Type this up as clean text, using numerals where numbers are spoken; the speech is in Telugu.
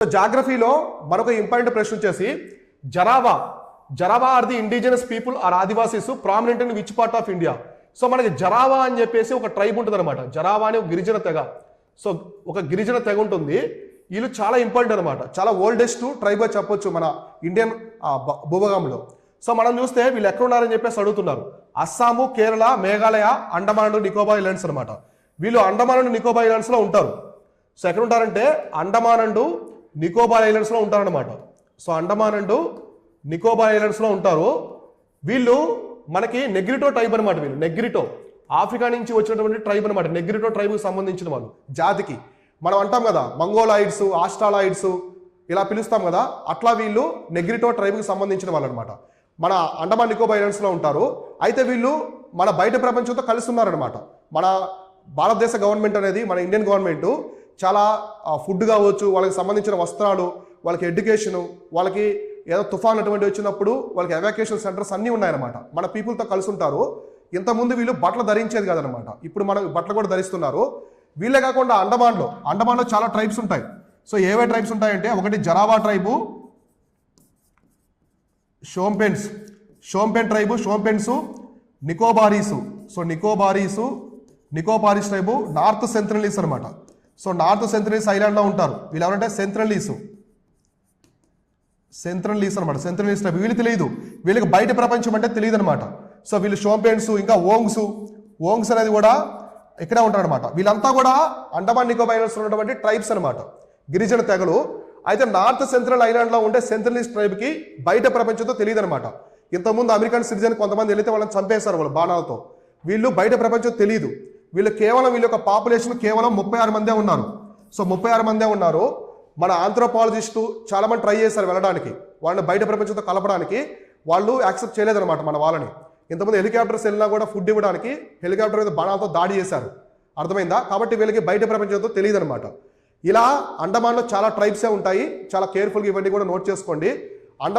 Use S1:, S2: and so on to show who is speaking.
S1: జాగ్రఫీలో మరొక ఇంపార్టెంట్ ప్రశ్న వచ్చేసి Jarawa are the indigenous people are Adivasis prominent in which part of India. So మనకి జరావా అని చెప్పేసి ఒక ట్రైబ్ ఉంటుంది అనమాట. జరావా అని ఒక గిరిజన తెగ. సో ఒక గిరిజన తెగ ఉంటుంది. వీళ్ళు చాలా ఇంపార్టెంట్ అనమాట. చాలా ఓల్డెస్ట్ ట్రైబ్గా చెప్పొచ్చు మన ఇండియన్ భూభాగంలో. సో మనం చూస్తే వీళ్ళు ఎక్కడ ఉన్నారని చెప్పేసి అడుగుతున్నారు. అస్సాము, కేరళ, మేఘాలయ, అండమాన్ అండ్ నికోబార్ ఐలాండ్స్ అనమాట. వీళ్ళు అండమాన్ అండ్ నికోబార్ ఐలాండ్స్లో ఉంటారు. సో ఎక్కడ ఉంటారంటే అండమాన్ అండ్ నికోబార్ ఐలాండ్స్లో ఉంటారనమాట. సో అండమాన్ అండ్ నికోబార్ ఐలాండ్స్లో ఉంటారు. వీళ్ళు మనకి నెగ్రిటో ట్రైబ్ అనమాట. వీళ్ళు నెగ్రిటో ఆఫ్రికా నుంచి వచ్చినటువంటి ట్రైబ్ అనమాట. నెగ్రిటో ట్రైబ్కి సంబంధించిన వాళ్ళు జాతికి. మనం అంటాం కదా మంగోలాయిడ్స్, ఆస్ట్రాలాయిడ్స్ ఇలా పిలుస్తాం కదా, అట్లా వీళ్ళు నెగ్రిటో ట్రైబ్కి సంబంధించిన వాళ్ళు అనమాట. మన అండమాన్ నికోబార్ ఐలాండ్స్లో ఉంటారు. అయితే వీళ్ళు మన బయట ప్రపంచంతో కలిసి ఉన్నారనమాట. మన భారతదేశ గవర్నమెంట్ అనేది, మన ఇండియన్ గవర్నమెంట్ చాలా ఫుడ్ కావచ్చు, వాళ్ళకి సంబంధించిన వస్త్రాలు, వాళ్ళకి ఎడ్యుకేషను, వాళ్ళకి ఏదో తుఫాన్ అటువంటి వచ్చినప్పుడు వాళ్ళకి ఎవాక్యుయేషన్ సెంటర్స్ అన్నీ ఉన్నాయన్నమాట. మన పీపుల్తో కలిసి ఉంటారు. ఇంతకుముందు వీళ్ళు బట్టలు ధరించేది కాదనమాట. ఇప్పుడు మనం బట్టలు కూడా ధరిస్తున్నారు. వీళ్ళే కాకుండా అండమాన్లో చాలా ట్రైబ్స్ ఉంటాయి. సో ఏవే ట్రైబ్స్ ఉంటాయంటే ఒకటి Jarawa tribe, Shompen tribe, Shompens, Nicobarese. So Nicobarese tribe North Sentinelese అనమాట. సో నార్త్ సెంట్రలీస్ ఐలాండ్లో ఉంటారు. వీళ్ళు ఎవరంటే సెంట్రలీస్ అనమాట. సెంట్రలీస్ ట్రైబ్. వీళ్ళు తెలియదు, వీళ్ళకి బయట ప్రపంచం అంటే తెలియదు అనమాట. సో వీళ్ళు షోంపెన్స్, ఇంకా ఓంగ్స్ అనేది కూడా ఇక్కడే ఉంటారు అనమాట. వీళ్ళంతా కూడా అండమాన్ నికోబార్ ఐలాండ్స్ ఉన్నటువంటి ట్రైబ్స్ అనమాట, గిరిజన తెగలు. అయితే నార్త్ సెంట్రల్ ఐలాండ్లో ఉండే సెంట్రలిస్ట్ ట్రైబ్కి బయట ప్రపంచంతో తెలియదు అనమాట. ఇంతకుముందు అమెరికన్ సిటిజన్ కొంతమంది వెళితే వాళ్ళని చంపేశారు వాళ్ళు బాణాలతో. వీళ్ళు బయట ప్రపంచం తెలియదు. వీళ్ళ యొక్క పాపులేషన్ కేవలం 36 మందే ఉన్నారు. సో 36 మందే ఉన్నారు. మన ఆంథ్రోపాలజిస్టు చాలా మంది ట్రై చేశారు వెళ్ళడానికి, వాళ్ళని బయట ప్రపంచంతో కలపడానికి. వాళ్ళు యాక్సెప్ట్ చేయలేదన్నమాట మన వాళ్ళని. ఇంతమంది హెలికాప్టర్స్ వెళ్ళినా కూడా ఫుడ్ ఇవ్వడానికి హెలికాప్టర్ మీద బాణాలతో దాడి చేశారు. అర్థమైందా? కాబట్టి వీళ్ళకి బయట ప్రపంచంతో తెలియదు అనమాట. ఇలా అండమాన్లో చాలా ట్రైబ్సే ఉంటాయి. చాలా కేర్ఫుల్గా ఇవన్నీ కూడా నోట్ చేసుకోండి.